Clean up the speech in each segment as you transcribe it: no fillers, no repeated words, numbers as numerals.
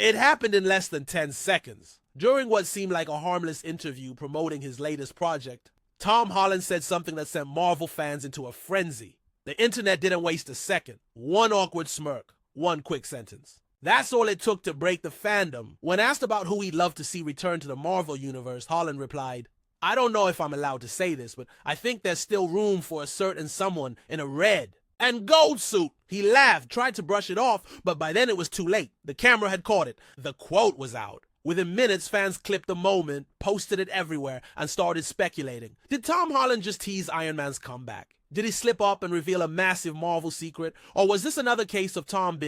It happened in less than 10 seconds. During what seemed like a harmless interview promoting his latest project, Tom Holland said something that sent Marvel fans into a frenzy. The internet didn't waste a second. One awkward smirk, one quick sentence. That's all it took to break the fandom. When asked about who he'd love to see return to the Marvel universe, Holland replied, "I don't know if I'm allowed to say this, but I think there's still room for a certain someone in a red and gold suit." He laughed, tried to brush it off, but by then it was too late. The camera had caught it. The quote was out. Within minutes, fans clipped the moment, posted it everywhere, and started speculating. Did Tom Holland just tease Iron Man's comeback? Did he slip up and reveal a massive Marvel secret? Or was this another case of Tom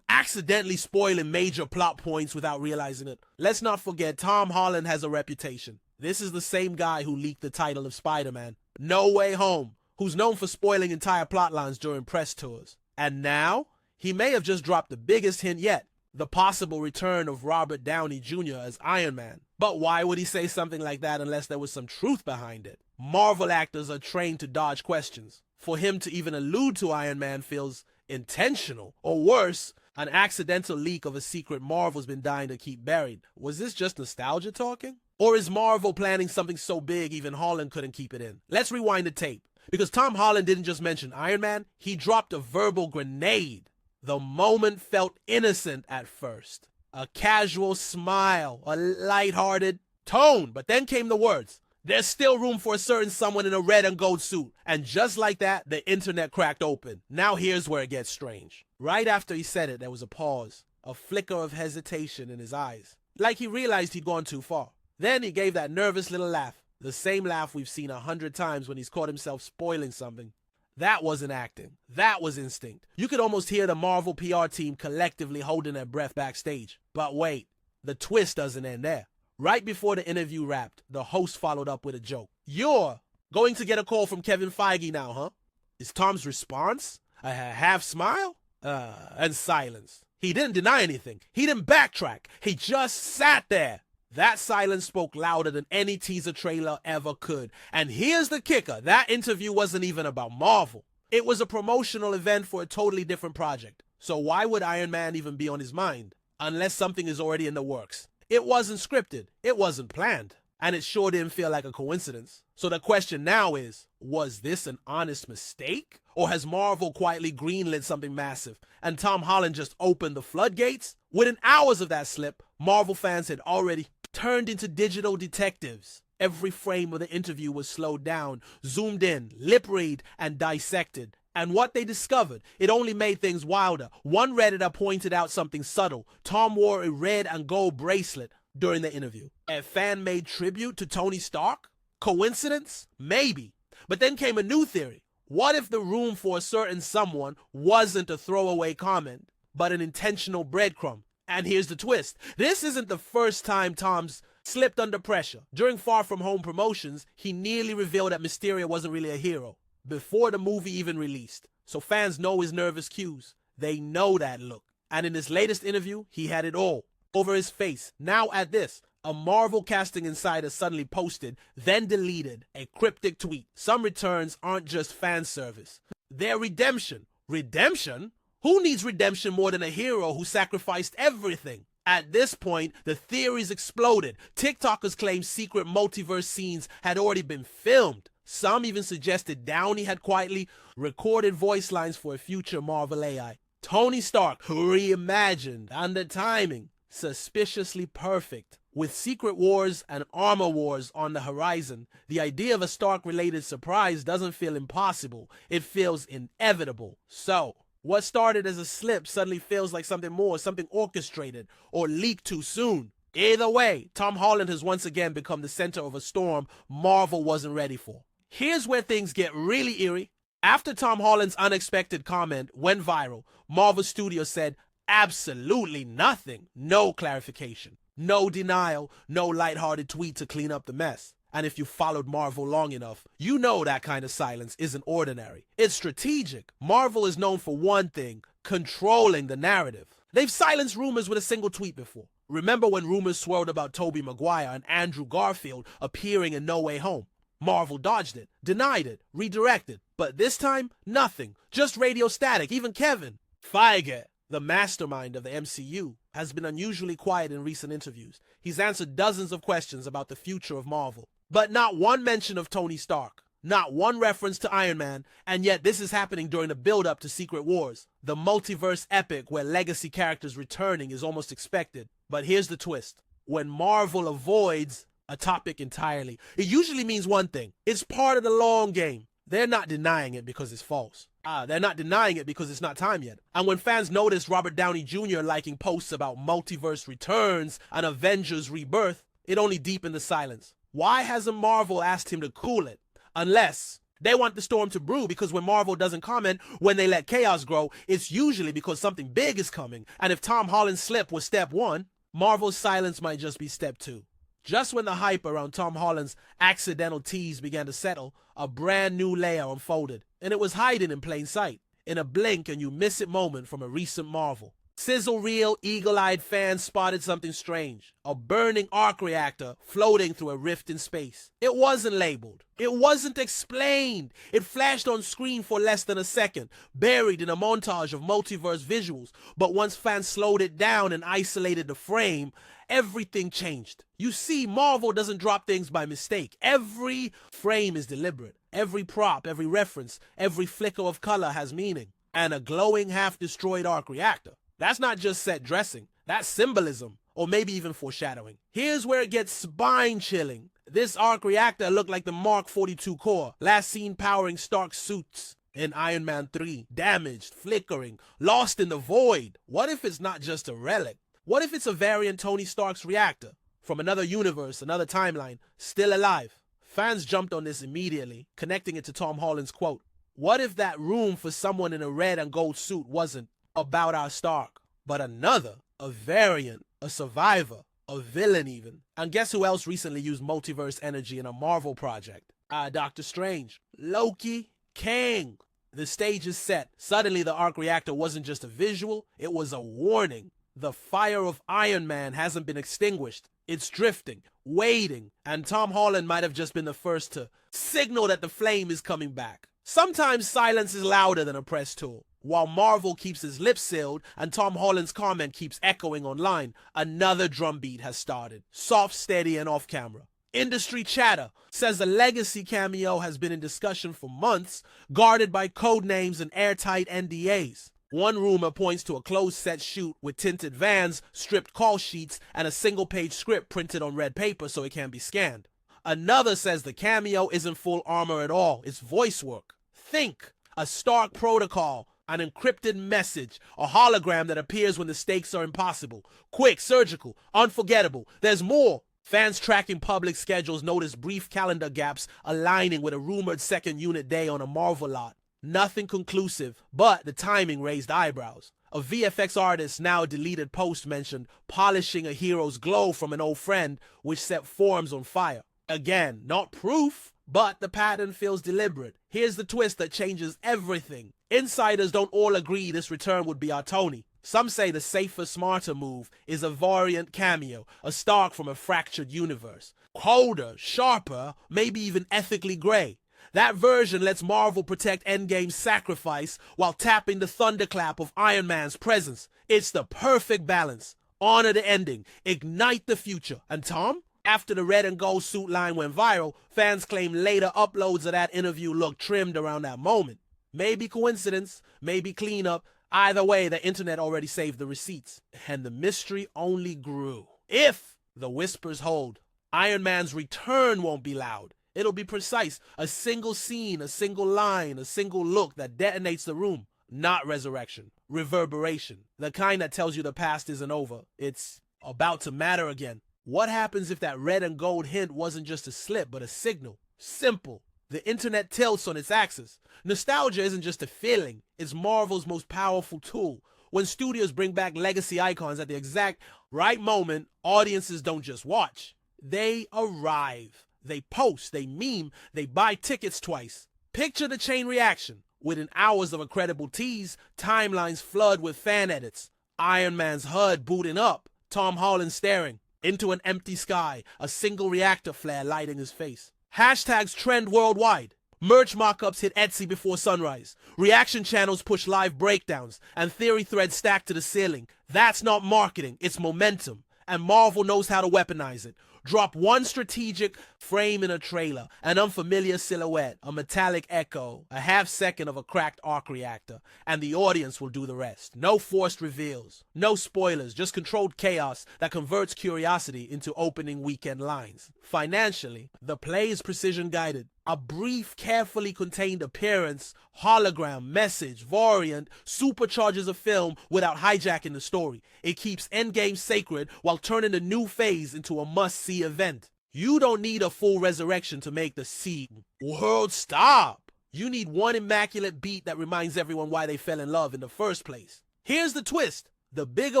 accidentally spoiling major plot points without realizing it? Let's not forget, Tom Holland has a reputation. This is the same guy who leaked the title of Spider-Man, No Way Home, who's known for spoiling entire plot lines during press tours. And now, he may have just dropped the biggest hint yet, the possible return of Robert Downey Jr. as Iron Man. But why would he say something like that unless there was some truth behind it? Marvel actors are trained to dodge questions. For him to even allude to Iron Man feels intentional, or worse, an accidental leak of a secret Marvel's been dying to keep buried. Was this just nostalgia talking? Or is Marvel planning something so big even Holland couldn't keep it in? Let's rewind the tape. Because Tom Holland didn't just mention Iron Man, he dropped a verbal grenade. The moment felt innocent at first. A casual smile, a lighthearted tone, but then came the words, "There's still room for a certain someone in a red and gold suit." And just like that, the internet cracked open. Now here's where it gets strange. Right after he said it, there was a pause, a flicker of hesitation in his eyes, like he realized he'd gone too far. Then he gave that nervous little laugh, the same laugh we've seen 100 times when he's caught himself spoiling something. That wasn't acting. That was instinct. You could almost hear the Marvel PR team collectively holding their breath backstage. But wait, the twist doesn't end there. Right before the interview wrapped, the host followed up with a joke. "You're going to get a call from Kevin Feige now, huh?" Is Tom's response a half smile? And silence. He didn't deny anything. He didn't backtrack. He just sat there. That silence spoke louder than any teaser trailer ever could. And here's the kicker. That interview wasn't even about Marvel. It was a promotional event for a totally different project. So why would Iron Man even be on his mind? Unless something is already in the works. It wasn't scripted. It wasn't planned. And it sure didn't feel like a coincidence. So the question now is, was this an honest mistake? Or has Marvel quietly greenlit something massive and Tom Holland just opened the floodgates? Within hours of that slip, Marvel fans had already turned into digital detectives. Every frame of the interview was slowed down, zoomed in, lip-read, and dissected. And what they discovered, it only made things wilder. One Redditor pointed out something subtle. Tom wore a red and gold bracelet during the interview. A fan-made tribute to Tony Stark? Coincidence? Maybe. But then came a new theory. What if the room for a certain someone wasn't a throwaway comment, but an intentional breadcrumb? And here's the twist. This isn't the first time Tom's slipped under pressure. During Far From Home promotions, he nearly revealed that Mysterio wasn't really a hero before the movie even released. So fans know his nervous cues. They know that look. And in his latest interview, he had it all over his face. Now at this, a Marvel casting insider suddenly posted, then deleted, a cryptic tweet. Some returns aren't just fan service. They're redemption. Redemption? Who needs redemption more than a hero who sacrificed everything? At this point, the theories exploded. TikTokers claimed secret multiverse scenes had already been filmed. Some even suggested Downey had quietly recorded voice lines for a future Marvel AI. Tony Stark reimagined, and the timing suspiciously perfect. With Secret Wars and Armor Wars on the horizon, the idea of a Stark-related surprise doesn't feel impossible. It feels inevitable. So, what started as a slip suddenly feels like something more, something orchestrated or leaked too soon. Either way, Tom Holland has once again become the center of a storm Marvel wasn't ready for. Here's where things get really eerie. After Tom Holland's unexpected comment went viral, Marvel Studios said absolutely nothing. No clarification, no denial, no lighthearted tweet to clean up the mess. And if you followed Marvel long enough, you know that kind of silence isn't ordinary. It's strategic. Marvel is known for one thing, controlling the narrative. They've silenced rumors with a single tweet before. Remember when rumors swirled about Tobey Maguire and Andrew Garfield appearing in No Way Home? Marvel dodged it, denied it, redirected. But this time, nothing. Just radio static, even Kevin Feige the mastermind of the MCU, has been unusually quiet in recent interviews. He's answered dozens of questions about the future of Marvel, but not one mention of Tony Stark, not one reference to Iron Man, and yet this is happening during the build-up to Secret Wars, the multiverse epic where legacy characters returning is almost expected. But here's the twist. When Marvel avoids a topic entirely, it usually means one thing. It's part of the long game. They're not denying it because it's false. They're not denying it because it's not time yet. And when fans noticed Robert Downey Jr. liking posts about multiverse returns and Avengers rebirth, it only deepened the silence. Why hasn't Marvel asked him to cool it? Unless they want the storm to brew, because when Marvel doesn't comment when they let chaos grow, it's usually because something big is coming. And if Tom Holland's slip was step 1, Marvel's silence might just be step 2. Just when the hype around Tom Holland's accidental tease began to settle, a brand new layer unfolded, and it was hiding in plain sight, in a blink and you miss it moment from a recent Marvel. Sizzle reel, eagle-eyed fans spotted something strange. A burning arc reactor floating through a rift in space. It wasn't labeled. It wasn't explained. It flashed on screen for less than a second, buried in a montage of multiverse visuals. But once fans slowed it down and isolated the frame, everything changed. You see, Marvel doesn't drop things by mistake. Every frame is deliberate. Every prop, every reference, every flicker of color has meaning. And a glowing, half-destroyed arc reactor. That's not just set dressing, that's symbolism, or maybe even foreshadowing. Here's where it gets spine-chilling. This arc reactor looked like the Mark 42 core, last seen powering Stark's suits in Iron Man 3. Damaged, flickering, lost in the void. What if it's not just a relic? What if it's a variant Tony Stark's reactor, from another universe, another timeline, still alive? Fans jumped on this immediately, connecting it to Tom Holland's quote. What if that room for someone in a red and gold suit wasn't about our Stark, but another, a variant, a survivor, a villain even? And guess who else recently used multiverse energy in a Marvel project? Doctor Strange. Loki. Kang. The stage is set. Suddenly the arc reactor wasn't just a visual, it was a warning. The fire of Iron Man hasn't been extinguished. It's drifting, waiting, and Tom Holland might have just been the first to signal that the flame is coming back. Sometimes silence is louder than a press tool. While Marvel keeps his lips sealed and Tom Holland's comment keeps echoing online, another drumbeat has started. Soft, steady, and off camera. Industry chatter says a legacy cameo has been in discussion for months, guarded by code names and airtight NDAs. One rumor points to a closed-set shoot with tinted vans, stripped call sheets, and a single-page script printed on red paper so it can be scanned. Another says the cameo isn't full armor at all, it's voice work. Think, a Stark protocol, an encrypted message, a hologram that appears when the stakes are impossible. Quick, surgical, unforgettable. There's more. Fans tracking public schedules notice brief calendar gaps aligning with a rumored second unit day on a Marvel lot. Nothing conclusive, but the timing raised eyebrows. A VFX artist now deleted post mentioned polishing a hero's glow from an old friend, which set forms on fire. Again, not proof, but the pattern feels deliberate. Here's the twist that changes everything. Insiders don't all agree this return would be our Tony. Some say the safer, smarter move is a variant cameo, a Stark from a fractured universe. Colder, sharper, maybe even ethically gray. That version lets Marvel protect Endgame's sacrifice while tapping the thunderclap of Iron Man's presence. It's the perfect balance. Honor the ending, ignite the future. And Tom? After the red and gold suit line went viral, fans claim later uploads of that interview looked trimmed around that moment. Maybe coincidence, maybe cleanup. Either way, the internet already saved the receipts. And the mystery only grew. If the whispers hold, Iron Man's return won't be loud. It'll be precise. A single scene, a single line, a single look that detonates the room. Not resurrection. Reverberation. The kind that tells you the past isn't over. It's about to matter again. What happens if that red and gold hint wasn't just a slip, but a signal? Simple. The internet tilts on its axis. Nostalgia isn't just a feeling. It's Marvel's most powerful tool. When studios bring back legacy icons at the exact right moment, audiences don't just watch. They arrive. They post, they meme, they buy tickets twice. Picture the chain reaction. Within hours of a credible tease, timelines flood with fan edits. Iron Man's HUD booting up, Tom Holland staring into an empty sky, a single reactor flare lighting his face. Hashtags trend worldwide. Merch mock-ups hit Etsy before sunrise. Reaction channels push live breakdowns, and theory threads stacked to the ceiling. That's not marketing, it's momentum. And Marvel knows how to weaponize it. Drop one strategic frame in a trailer, an unfamiliar silhouette, a metallic echo, a half second of a cracked arc reactor, and the audience will do the rest. No forced reveals, no spoilers, just controlled chaos that converts curiosity into opening weekend lines. Financially, the play is precision guided. A brief, carefully contained appearance, hologram, message, variant, supercharges a film without hijacking the story. It keeps Endgame sacred while turning the new phase into a must-see event. You don't need a full resurrection to make the world stop. You need one immaculate beat that reminds everyone why they fell in love in the first place. Here's the twist. The bigger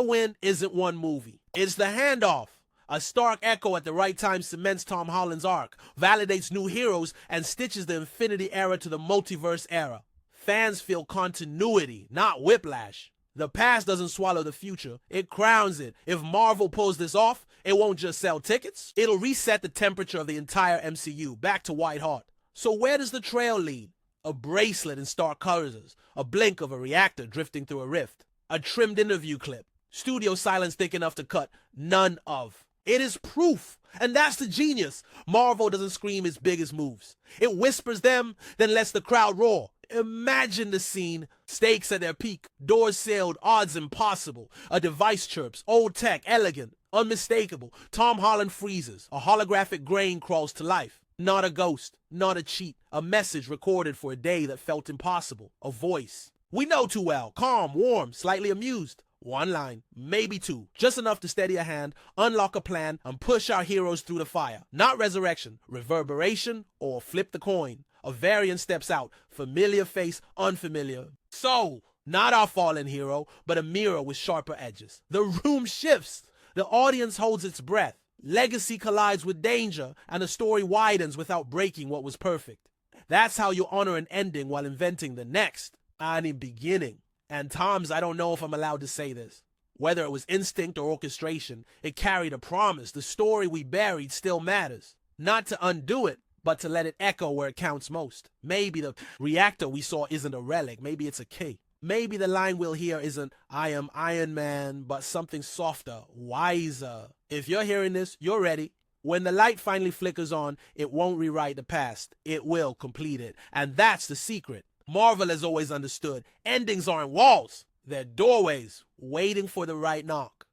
win isn't one movie. It's the handoff. A stark echo at the right time cements Tom Holland's arc, validates new heroes, and stitches the Infinity era to the multiverse era. Fans feel continuity, not whiplash. The past doesn't swallow the future, it crowns it. If Marvel pulls this off, it won't just sell tickets, it'll reset the temperature of the entire MCU, back to white hot. So where does the trail lead? A bracelet in stark colors, a blink of a reactor drifting through a rift, a trimmed interview clip, studio silence thick enough to cut none of. It is proof, and that's the genius. Marvel doesn't scream its biggest moves. It whispers them, then lets the crowd roar. Imagine the scene, stakes at their peak, doors sealed, odds impossible. A device chirps, old tech, elegant, unmistakable. Tom Holland freezes, a holographic grain crawls to life. Not a ghost, not a cheat, a message recorded for a day that felt impossible, a voice. We know too well, calm, warm, slightly amused. One line, maybe two, just enough to steady a hand, unlock a plan, and push our heroes through the fire. Not resurrection, reverberation, or flip the coin. A variant steps out, familiar face, unfamiliar. So, not our fallen hero, but a mirror with sharper edges. The room shifts. The audience holds its breath. Legacy collides with danger, and the story widens without breaking what was perfect. That's how you honor an ending while inventing the next. And in beginning. And Tom's, I don't know if I'm allowed to say this. Whether it was instinct or orchestration, it carried a promise. The story we buried still matters. Not to undo it, but to let it echo where it counts most. Maybe the reactor we saw isn't a relic. Maybe it's a key. Maybe the line we'll hear isn't, I am Iron Man, but something softer, wiser. If you're hearing this, you're ready. When the light finally flickers on, it won't rewrite the past. It will complete it. And that's the secret. Marvel has always understood, endings aren't walls, they're doorways, waiting for the right knock.